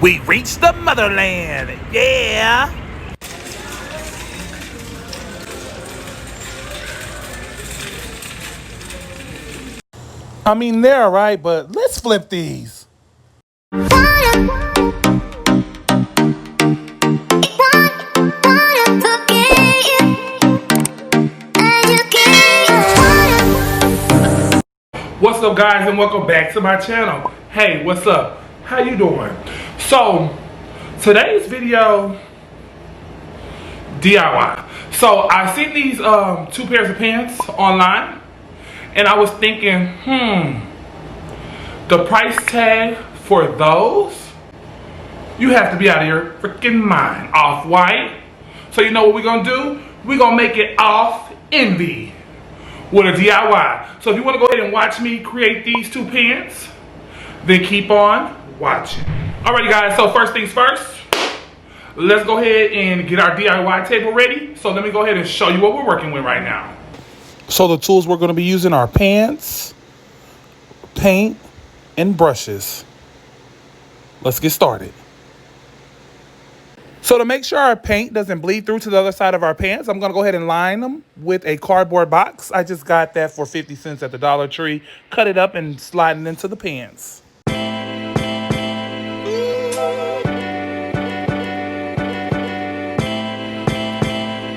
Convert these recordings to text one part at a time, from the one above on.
We reached the motherland. Yeah. I mean, they're all right, but let's flip these. What's up, guys, and welcome back to my channel. Hey, what's up? How you doing? So today's video, DIY. So I seen these two pairs of pants online, and I was thinking, the price tag for those, you have to be out of your freaking mind. Off-white. So you know what we're gonna do? We're gonna make it off envy with a DIY. So if you want to go ahead and watch me create these two pants, then keep on watching. Alrighty, guys, so first things first, let's go ahead and get our DIY table ready. So let me go ahead and show you what we're working with right now. So the tools we're going to be using are pants, paint, and brushes. Let's get started. So to make sure our paint doesn't bleed through to the other side of our pants, I'm going to go ahead and line them with a cardboard box. I just got that for 50 cents at the Dollar Tree. Cut it up and slide it into the pants.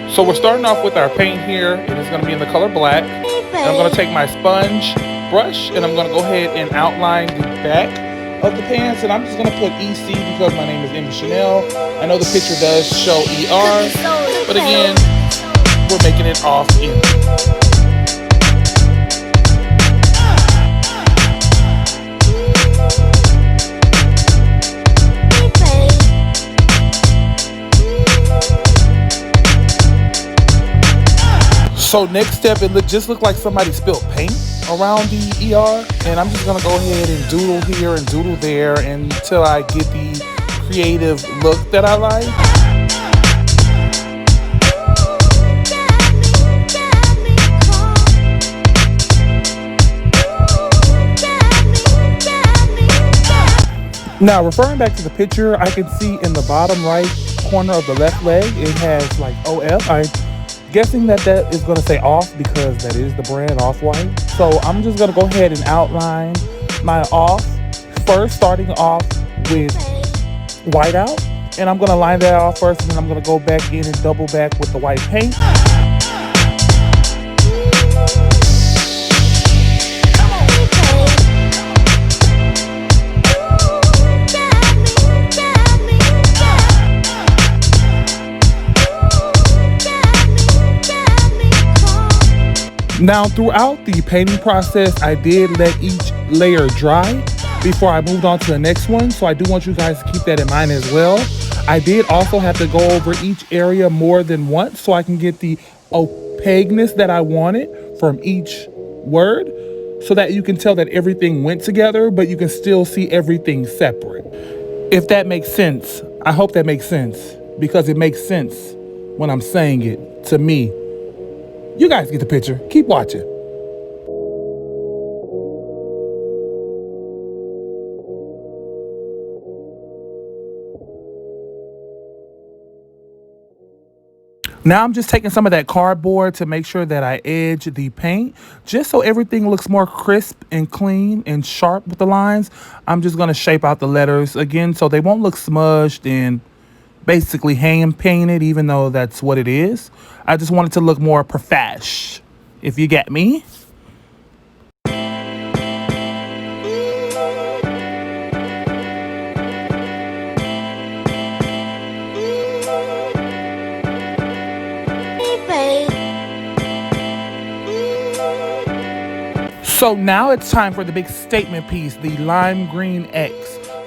So we're starting off with our paint here. It is going to be in the color black. And I'm going to take my sponge brush and I'm going to go ahead and outline the back of the pants, and I'm just going to put EC because my name is Emma Chanel. I know the picture does show ER, but again, we're making it off in. So next step, it just looked like somebody spilled paint around the ER, and I'm just gonna go ahead and doodle here and doodle there until I get the creative look that I like. Now, referring back to the picture, I can see in the bottom right corner of the left leg, it has like OF. I'm guessing that is going to say off because that is the brand Off-White. So I'm just going to go ahead and outline my off first, starting off with whiteout. And I'm going to line that off first, and then I'm going to go back in and double back with the white paint. Now, throughout the painting process, I did let each layer dry before I moved on to the next one. So I do want you guys to keep that in mind as well. I did also have to go over each area more than once so I can get the opaqueness that I wanted from each word, so that you can tell that everything went together, but you can still see everything separate. If that makes sense, I hope that makes sense, because it makes sense when I'm saying it to me. You guys get the picture. Keep watching. Now I'm just taking some of that cardboard to make sure that I edge the paint, just so everything looks more crisp and clean and sharp with the lines. I'm just going to shape out the letters again so they won't look smudged and basically hand painted, even though that's what it is. I just want it to look more profesh, if you get me. So now it's time for the big statement piece, the lime green X.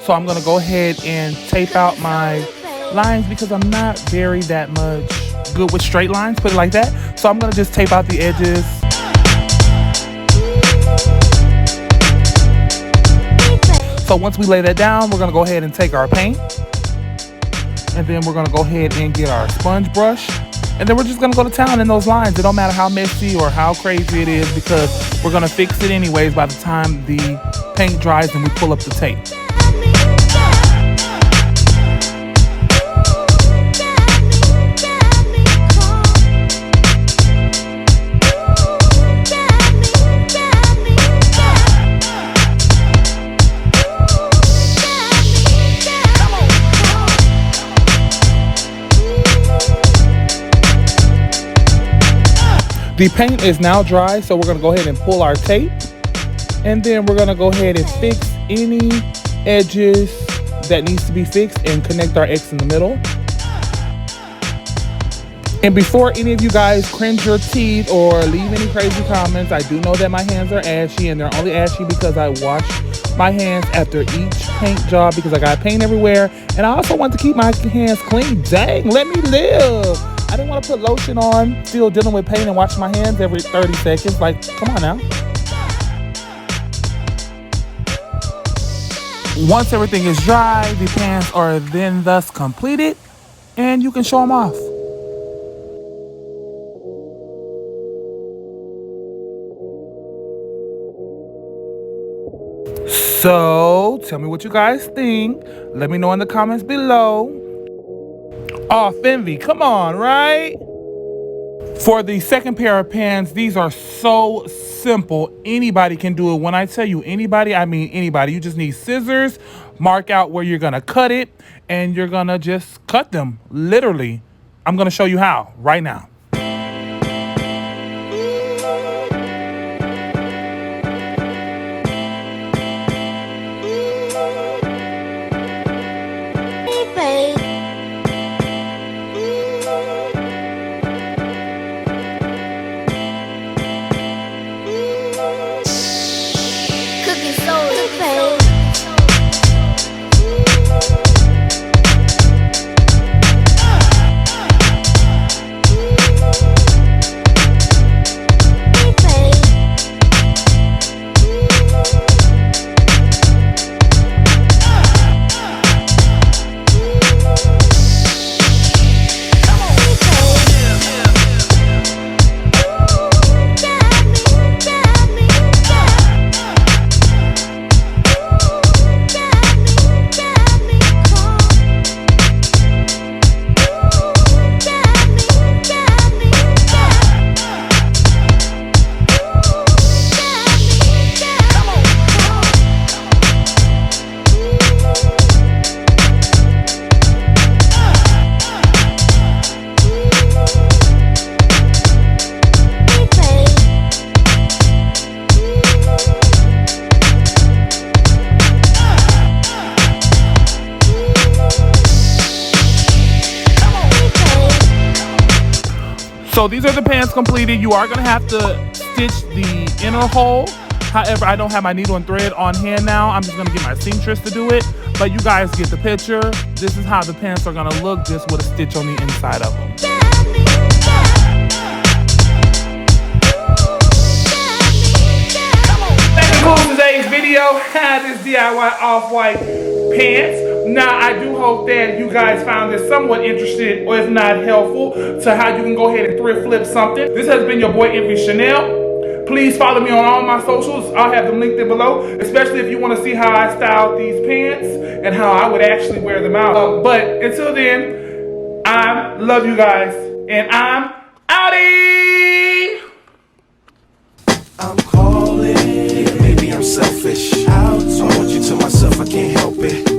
So I'm gonna go ahead and tape out my lines because I'm not very that much good with straight lines, put it like that. So I'm gonna just tape out the edges. So once we lay that down, we're gonna go ahead and take our paint, and then we're gonna go ahead and get our sponge brush, and then we're just gonna go to town in those lines. It don't matter how messy or how crazy it is, because we're gonna fix it anyways by the time the paint dries and we pull up the tape. The paint is now dry, so we're gonna go ahead and pull our tape. And then we're gonna go ahead and fix any edges that needs to be fixed and connect our X in the middle. And before any of you guys cringe your teeth or leave any crazy comments, I do know that my hands are ashy, and they're only ashy because I wash my hands after each paint job because I got paint everywhere. And I also want to keep my hands clean. Dang, let me live. I didn't want to put lotion on, still dealing with paint and washing my hands every 30 seconds. Like, come on now. Once everything is dry, the pants are then thus completed, and you can show them off. So, tell me what you guys think. Let me know in the comments below. Oh, Envy, come on, right? For the second pair of pants, these are so simple. Anybody can do it. When I tell you anybody, I mean anybody. You just need scissors, mark out where you're gonna cut it, and you're gonna just cut them, literally. I'm gonna show you how right now. So these are the pants completed. You are gonna have to stitch the inner hole. However, I don't have my needle and thread on hand now. I'm just gonna get my seamstress to do it. But you guys get the picture. This is how the pants are gonna look, just with a stitch on the inside of them. That concludes today's video. This DIY off-white pants. Now, I do hope that you guys found this somewhat interesting, or if not helpful, to how you can go ahead and thrift flip something. This has been your boy, Envy Chanel. Please follow me on all my socials. I'll have them linked in below, especially if you want to see how I styled these pants and how I would actually wear them out. But until then, I love you guys, and I'm outie! I'm calling, maybe I'm selfish. I want you to myself, I can't help it.